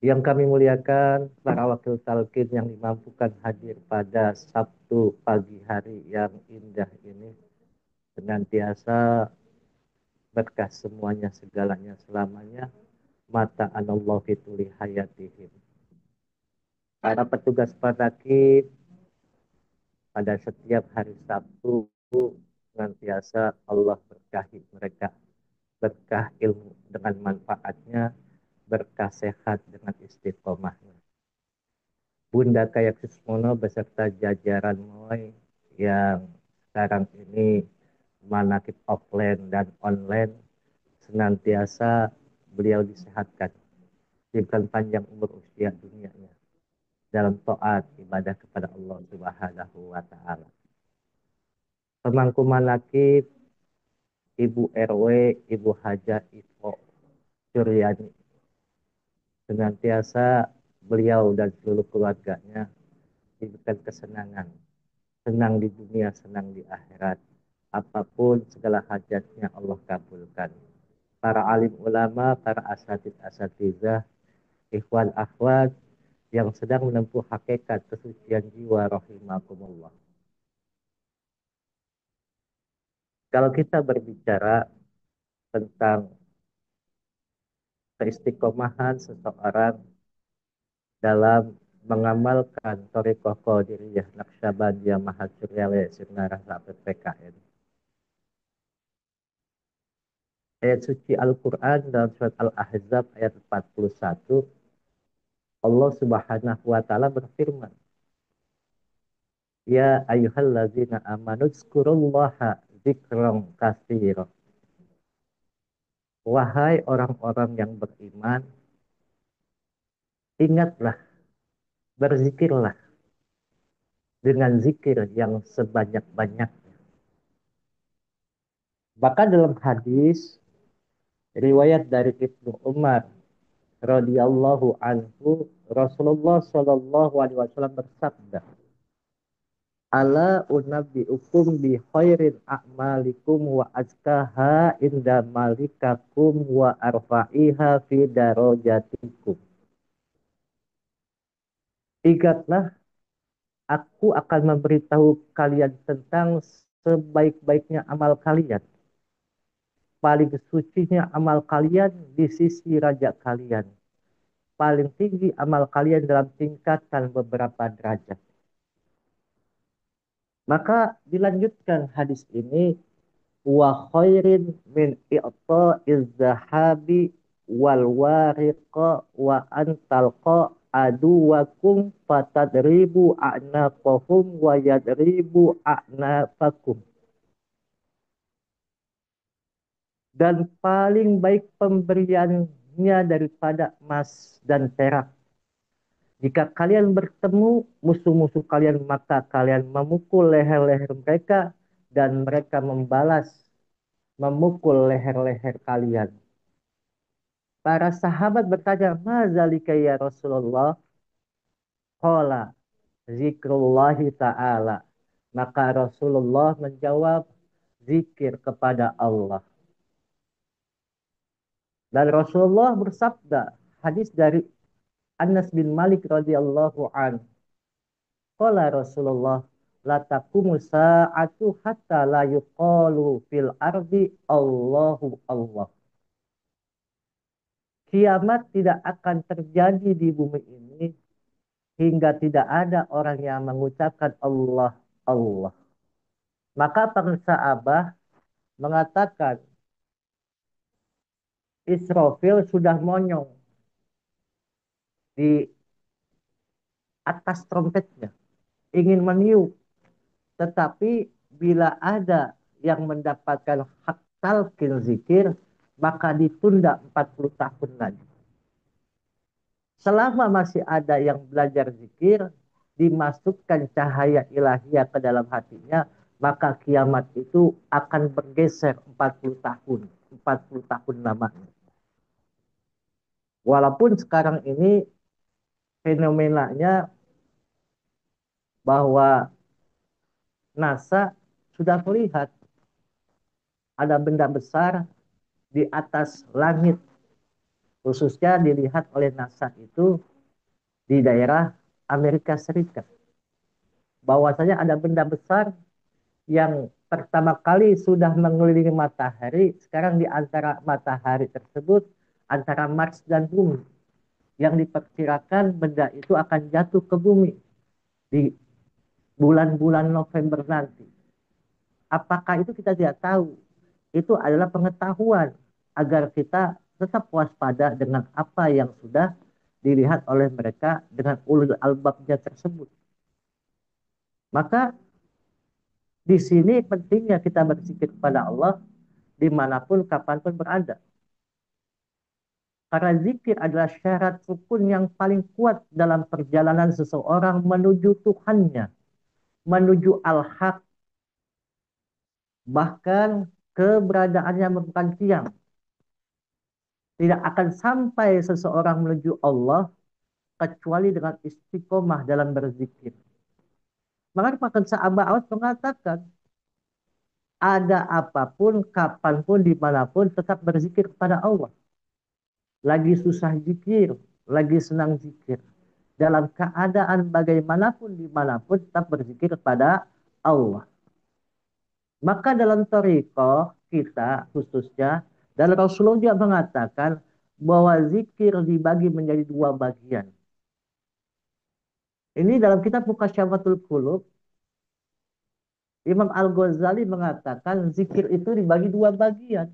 Yang kami muliakan para wakil talqin yang dimampukan hadir pada Sabtu pagi hari yang indah ini, senantiasa berkah semuanya segalanya selamanya, mata anallahu fituli hayatihim. Para petugas penakib pada setiap hari Sabtu senantiasa Allah berkahi mereka, berkah ilmu dengan manfaatnya, berkah sehat dengan istiqomahnya. Bunda Kayak Susmono beserta jajaran MOI yang sekarang ini manakib offline dan online, senantiasa beliau disehatkan, diberikan panjang umur usia dunianya dalam taat ibadah kepada Allah Subhanahu wa taala. Pemangku manakib Ibu RW, Ibu Hajah Ifo Suryani, senantiasa beliau dan seluruh keluarganya diberikan kesenangan, senang di dunia, senang di akhirat. Apapun segala hajatnya Allah kabulkan. Para alim ulama, para asatid-asatizah, ikhwan akhwat yang sedang menempuh hakikat kesucian jiwa rahimakumullah. Kalau kita berbicara tentang keistiqomahan seseorang dalam mengamalkan Thariqah Qadiriyah Naqsyabandiyah Mahasyuriyaleh Sirna Rasa PKN. Ayat suci Al-Quran dalam surat Al-Ahzab ayat 41, Allah Subhanahu wa taala berfirman, "Ya ayyuhallazina amanu dzkurullaha dzikran katsira." Wahai orang-orang yang beriman, ingatlah, berzikirlah dengan zikir yang sebanyak-banyaknya. Bahkan dalam hadis riwayat dari Ibnu Umar radhiyallahu anhu, Rasulullah shallallahu alaihi wasallam bersabda, "Ala unabbiukum bi khairin a'malikum wa azkaha inda malikakum wa arfa'iha fi darajatikum." Ingatlah, aku akan memberitahu kalian tentang sebaik-baiknya amal kalian, paling sucinya amal kalian di sisi raja kalian, paling tinggi amal kalian dalam tingkatan beberapa derajat. Maka dilanjutkan hadis ini, wa khairin min i'ta'iz zahabi wal wariqa wa antalqa aduwakum fatadribu a'naqahum wa yadribu a'nafakum. Dan paling baik pemberiannya daripada emas dan perak. Jika kalian bertemu musuh-musuh kalian, maka kalian memukul leher-leher mereka dan mereka membalas memukul leher-leher kalian. Para sahabat bertanya, "Mazalika ya Rasulullah?" Qala zikrullahi ta'ala. Maka Rasulullah menjawab, zikir kepada Allah. Dan Rasulullah bersabda, hadis dari Anas bin Malik radhiyallahu an. Qala Rasulullah, la taqumu sa'atu hatta la yuqalu fil ardi Allahu Allah. Kiamat tidak akan terjadi di bumi ini hingga tidak ada orang yang mengucapkan Allah, Allah. Maka bangsa Abah mengatakan, Israfil sudah monyong di atas trompetnya, ingin meniup. Tetapi bila ada yang mendapatkan hak talqin zikir, maka ditunda 40 tahun lagi. Selama masih ada yang belajar zikir, dimasukkan cahaya ilahiyah ke dalam hatinya, maka kiamat itu akan bergeser 40 tahun. 40 tahun lamanya. Walaupun sekarang ini fenomenanya bahwa NASA sudah melihat ada benda besar di atas langit Khususnya dilihat oleh NASA itu di daerah Amerika Serikat. Bahwasanya ada benda besar yang pertama kali sudah mengelilingi matahari, sekarang di antara matahari tersebut, antara Mars dan bumi, yang diperkirakan benda itu akan jatuh ke bumi di bulan-bulan November nanti. Apakah itu kita tidak tahu. Itu adalah pengetahuan agar kita tetap waspada dengan apa yang sudah dilihat oleh mereka dengan ulul albabnya tersebut. Maka di sini pentingnya kita berzikir kepada Allah dimanapun, kapanpun berada. Karena zikir adalah syarat rukun yang paling kuat dalam perjalanan seseorang menuju Tuhannya, menuju al-haq, bahkan keberadaannya merupakan tiang. Tidak akan sampai seseorang menuju Allah kecuali dengan istiqomah dalam berzikir. Maka bahkan sahabat awal mengatakan, ada apapun, kapanpun, dimanapun, tetap berzikir kepada Allah. Lagi susah zikir, lagi senang zikir. Dalam keadaan bagaimanapun, dimanapun, tetap berzikir kepada Allah. Maka dalam thariqah kita khususnya, dan Rasulullah juga mengatakan bahwa zikir dibagi menjadi dua bagian. Ini dalam kitab Mukasyafatul Qulub, Imam Al-Ghazali mengatakan zikir itu dibagi dua bagian.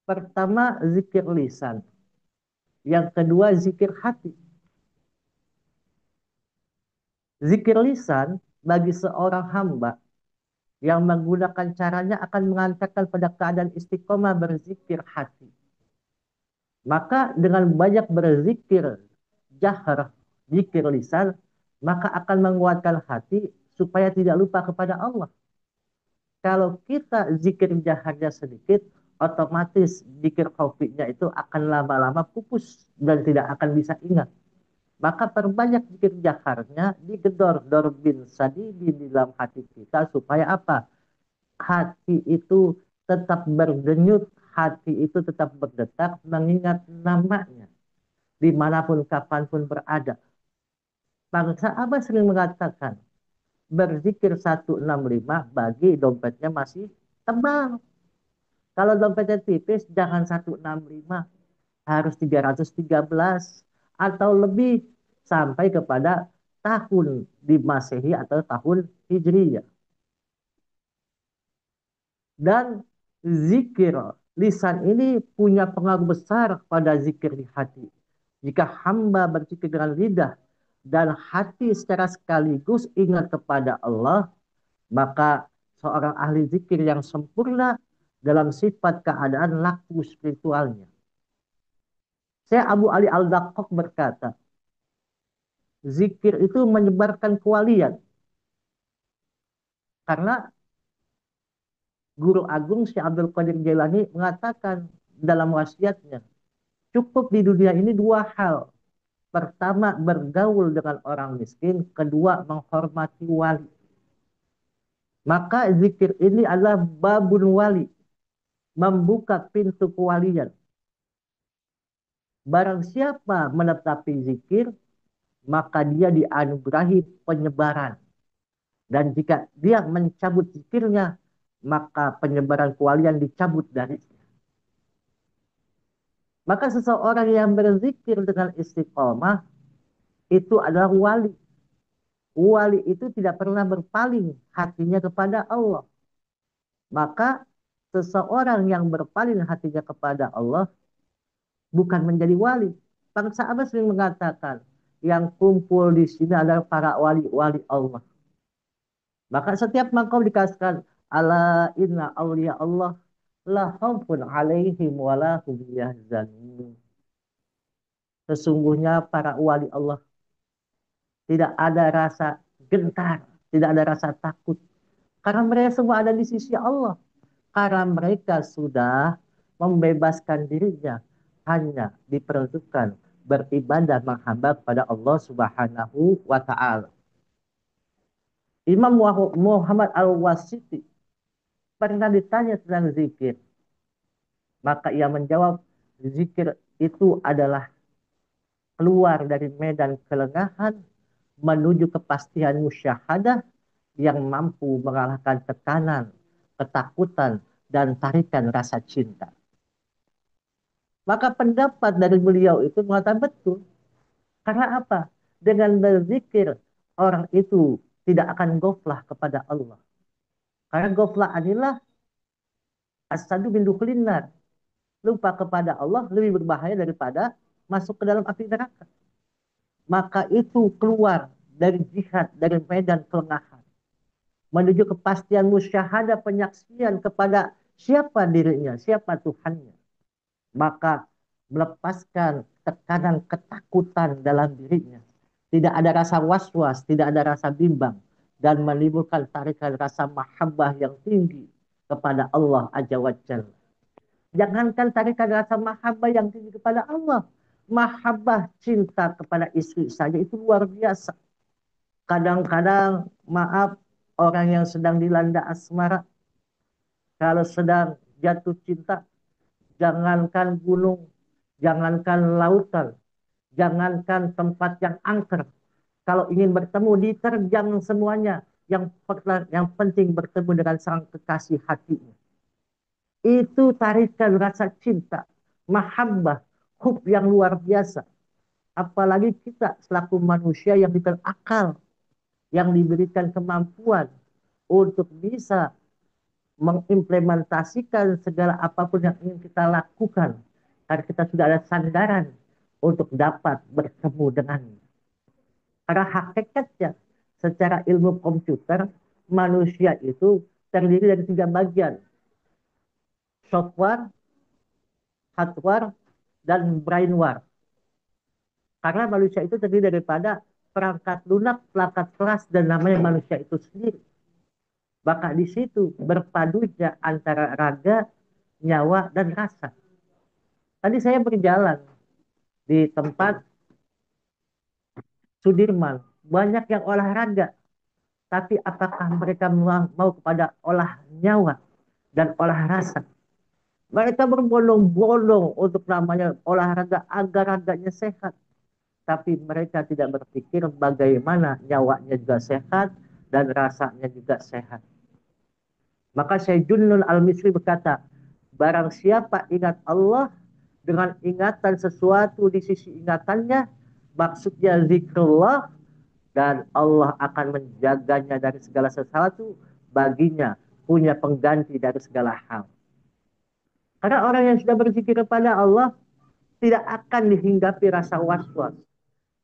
Pertama, zikir lisan. Yang kedua, zikir hati. Zikir lisan bagi seorang hamba yang menggunakan caranya akan mengantarkan pada keadaan istiqomah berzikir hati. Maka dengan banyak berzikir jahar, zikir lisan, maka akan menguatkan hati supaya tidak lupa kepada Allah. Kalau kita zikir jaharnya sedikit, otomatis zikir khafinya itu akan lama-lama pupus dan tidak akan bisa ingat. Maka perbanyak zikir jaharnya, digedor dorbin sadidi di dalam hati kita supaya apa? Hati itu tetap berdenyut, hati itu tetap berdetak mengingat namanya dimanapun kapanpun berada. Bangsa Abah sering mengatakan berzikir 165 bagi dompetnya masih tebal. Kalau dompetnya tipis jangan 165, harus 313 atau lebih sampai kepada tahun di Masehi atau tahun Hijriyah. Dan zikir lisan ini punya pengaruh besar pada zikir di hati. Jika hamba berzikir dengan lidah dan hati secara sekaligus ingat kepada Allah, maka seorang ahli zikir yang sempurna dalam sifat keadaan laku spiritualnya. Saya Abu Ali Al-Daqqaq berkata, zikir itu menyebarkan kewalian. Karena Guru Agung Syekh Abdul Qadir Jailani mengatakan dalam wasiatnya, cukup di dunia ini dua hal. Pertama, bergaul dengan orang miskin. Kedua, menghormati wali. Maka zikir ini adalah babun wali. Membuka pintu kewalian. Barang siapa menetapi zikir, maka dia dianugerahi penyebaran. Dan jika dia mencabut zikirnya, maka penyebaran kewalian dicabut darinya. Maka seseorang yang berzikir dengan istiqomah itu adalah wali. Wali itu tidak pernah berpaling hatinya kepada Allah. Maka seseorang yang berpaling hatinya kepada Allah bukan menjadi wali. Bangsa Abbas sering mengatakan yang kumpul di sini adalah para wali-wali Allah. Maka setiap maqam dikasihkan ala inna awliya Allah la khaufun alaihim wa la hum yahzanun. Sesungguhnya para wali Allah tidak ada rasa gentar, tidak ada rasa takut. Karena mereka semua ada di sisi Allah. Karena mereka sudah membebaskan dirinya hanya diperuntukkan beribadah menghamba kepada Allah Subhanahu wa taala. Imam Muhammad Al-Wasiti pernah ditanya tentang zikir. Maka ia menjawab, zikir itu adalah keluar dari medan kelengahan menuju kepastian musyahadah yang mampu mengalahkan tekanan, ketakutan, dan tarikan rasa cinta. Maka pendapat dari beliau itu mengatakan betul. Karena apa? Dengan berzikir, orang itu tidak akan goflah kepada Allah. Karena goflah adalah asadu min dukhlinnar. Lupa kepada Allah lebih berbahaya daripada masuk ke dalam api neraka. Maka itu keluar dari jihad, dari medan kelengahan. Menuju kepastian musyahadah penyaksian kepada siapa dirinya, siapa Tuhannya. Maka melepaskan tekanan ketakutan dalam dirinya. Tidak ada rasa was-was, tidak ada rasa bimbang. Dan menimbulkan tarikan rasa mahabbah yang tinggi kepada Allah Azza wa Jalla. Jangankan tarikan rasa mahabbah yang tinggi kepada Allah. Mahabbah cinta kepada istri saja itu luar biasa. Kadang-kadang, maaf, orang yang sedang dilanda asmara, kalau sedang jatuh cinta, jangankan gunung, jangankan lautan, jangankan tempat yang angker. Kalau ingin bertemu, diterjang semuanya. Yang penting bertemu dengan sang kekasih hatinya. Itu tarikan rasa cinta, mahabbah, hub yang luar biasa. Apalagi kita selaku manusia yang diberikan akal, yang diberikan kemampuan untuk bisa mengimplementasikan segala apapun yang ingin kita lakukan. Karena kita sudah ada sandaran untuk dapat bertemu dengannya. Karena hakikatnya, secara ilmu komputer, manusia itu terdiri dari 3 bagian. Software, hardware, dan brainware. Karena manusia itu terdiri daripada perangkat lunak, perangkat keras, dan namanya manusia itu sendiri. Maka di situ berpadunya antara raga, nyawa, dan rasa. Tadi saya berjalan di tempat Sudirman. Banyak yang olahraga. Tapi apakah mereka mau kepada olah nyawa dan olah rasa? Mereka berbondong-bondong untuk namanya olahraga agar raganya sehat. Tapi mereka tidak berpikir bagaimana nyawanya juga sehat dan rasanya juga sehat. Maka Syekh Junnun Al-Misri berkata, barang siapa ingat Allah dengan ingatan sesuatu di sisi ingatannya, maksudnya zikrullah, dan Allah akan menjaganya dari segala sesuatu, baginya punya pengganti dari segala hal. Karena orang yang sudah berzikir kepada Allah tidak akan dihinggapi rasa was-was,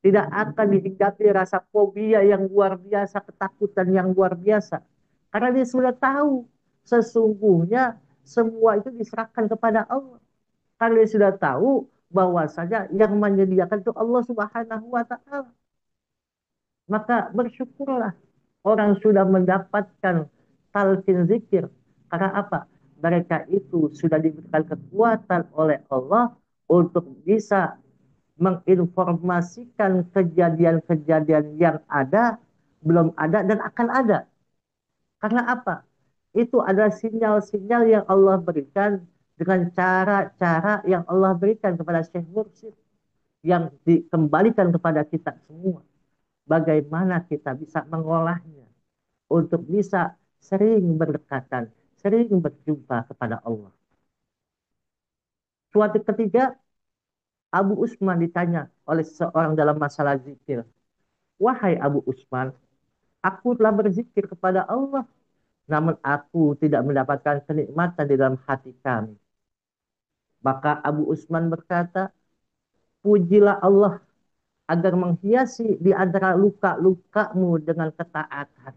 tidak akan dihinggapi rasa fobia yang luar biasa, ketakutan yang luar biasa. Karena dia sudah tahu sesungguhnya semua itu diserahkan kepada Allah. Karena dia sudah tahu bahwasanya yang menyediakan itu Allah Subhanahu wa taala. Maka bersyukurlah orang sudah mendapatkan talqin zikir. Karena apa? Mereka itu sudah diberikan kekuatan oleh Allah untuk bisa menginformasikan kejadian-kejadian yang ada, belum ada, dan akan ada. Karena apa? Itu adalah sinyal-sinyal yang Allah berikan dengan cara-cara yang Allah berikan kepada Syekh Mursyid yang dikembalikan kepada kita semua. Bagaimana kita bisa mengolahnya untuk bisa sering berdekatan, sering berjumpa kepada Allah. Suatu ketika Abu Usman ditanya oleh seorang dalam masalah zikir. Wahai Abu Usman, aku telah berzikir kepada Allah, namun aku tidak mendapatkan kenikmatan di dalam hati kami. Maka Abu Usman berkata, pujilah Allah agar menghiasi di antara luka-lukamu dengan ketaatan.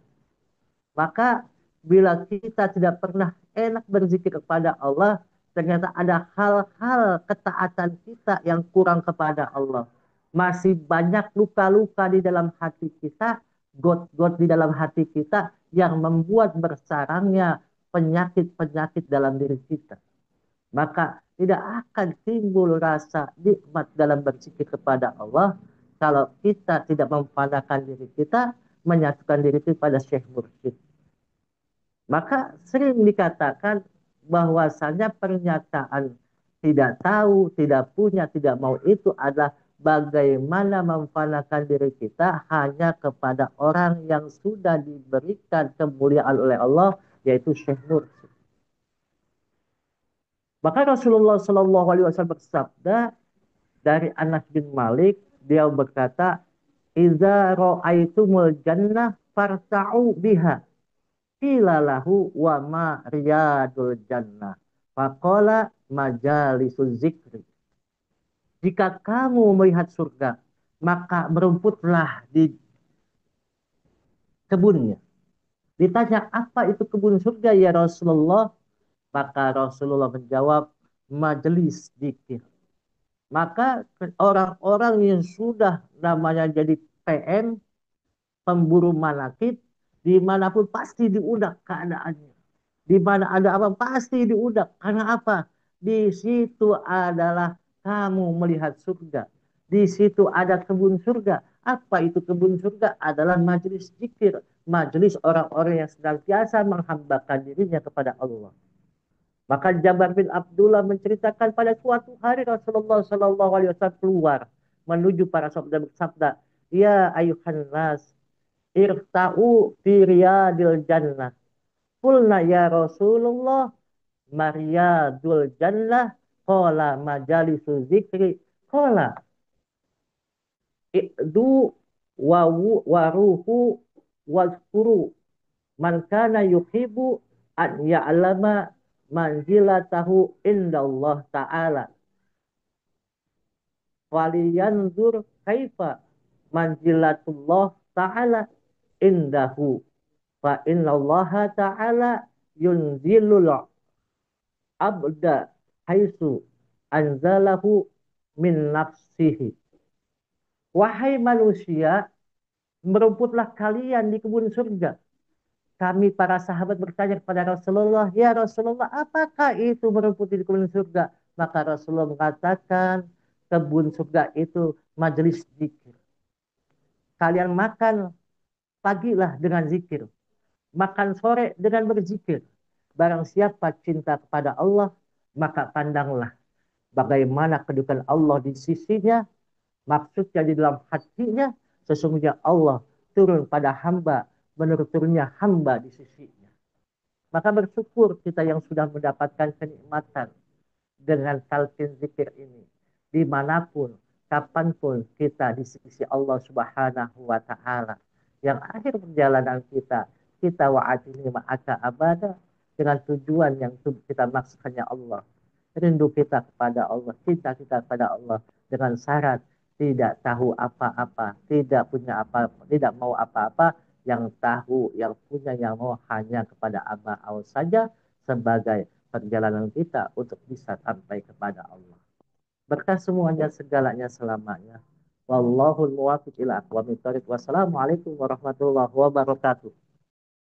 Maka bila kita tidak pernah enak berzikir kepada Allah, ternyata ada hal-hal ketaatan kita yang kurang kepada Allah. Masih banyak luka-luka di dalam hati kita, got-got di dalam hati kita yang membuat bersarangnya penyakit-penyakit dalam diri kita. Maka tidak akan timbul rasa nikmat dalam berzikir kepada Allah kalau kita tidak mempandakan diri kita, menyatukan diri kita pada Syekh Mursyid. Maka sering dikatakan bahwasanya pernyataan tidak tahu, tidak punya, tidak mau itu adalah bagaimana memfanakan diri kita hanya kepada orang yang sudah diberikan kemuliaan oleh Allah, yaitu Syekh Nur. Maka Rasulullah Shallallahu Alaihi Wasallam bersabda dari Anas bin Malik, dia berkata, "Iza ro'aitumul jannah farta'u biha." Qila lahu wa ma riyadul jannah. Faqala majalisuz zikri. Jika kamu melihat surga, maka merumputlah di kebunnya. Ditanya, apa itu kebun surga ya Rasulullah? Maka Rasulullah menjawab, majelis zikir. Maka orang-orang yang sudah namanya jadi PM, pemburu manakib, dimanapun pasti diudak keadaannya. Di mana ada apa pasti diudak. Karena apa? Di situ adalah kamu melihat surga. Di situ ada kebun surga. Apa itu kebun surga? Adalah majelis zikir. Majelis orang-orang yang senantiasa menghambakan dirinya kepada Allah. Maka Jabar bin Abdullah menceritakan pada suatu hari Rasulullah Shallallahu Alaihi Wasallam keluar menuju para sahabat bersabda, Ya ayuhan nas, irta'u fi riyadil jannah. Qulna ya Rasulullah, Maryadul jannah, qala majalisu zikri, qala i'du waruhu wazkuru man kana yuhibu an ya'lama manzilatahu indallah ta'ala waliyanzur kaifa manzilatullah ta'ala indahu fa innallaha ta'ala yunzilul abda haitsu anzalahu min nafsihi. Wahai manusia, merumputlah kalian di kebun surga. Kami para sahabat bertanya kepada Rasulullah, ya Rasulullah, apakah itu merumput di kebun surga? Maka Rasulullah mengatakan, kebun surga itu majelis zikir. Kalian makan pagilah dengan zikir, makan sore dengan berzikir. Barang siapa cinta kepada Allah, maka pandanglah bagaimana kedudukan Allah di sisinya. Maksudnya di dalam hatinya, sesungguhnya Allah turun pada hamba, menurut turunnya hamba di sisinya. Maka bersyukur kita yang sudah mendapatkan kenikmatan dengan talqin zikir ini. Dimanapun, kapanpun kita di sisi Allah Subhanahu wa Ta'ala. Yang akhir perjalanan kita wa'adini ma'aka abada dengan tujuan yang kita maksudkannya Allah. Rindu kita kepada Allah, cinta kita kepada Allah dengan syarat tidak tahu apa-apa, tidak punya apa-apa, tidak mau apa-apa, yang tahu, yang punya, yang mau hanya kepada Allah saja sebagai perjalanan kita untuk bisa sampai kepada Allah. Berkah semuanya, segalanya, selamanya. Wallahul muwaffiq ila aqwamit thoriq. Wassalamualaikum warahmatullahi wabarakatuh.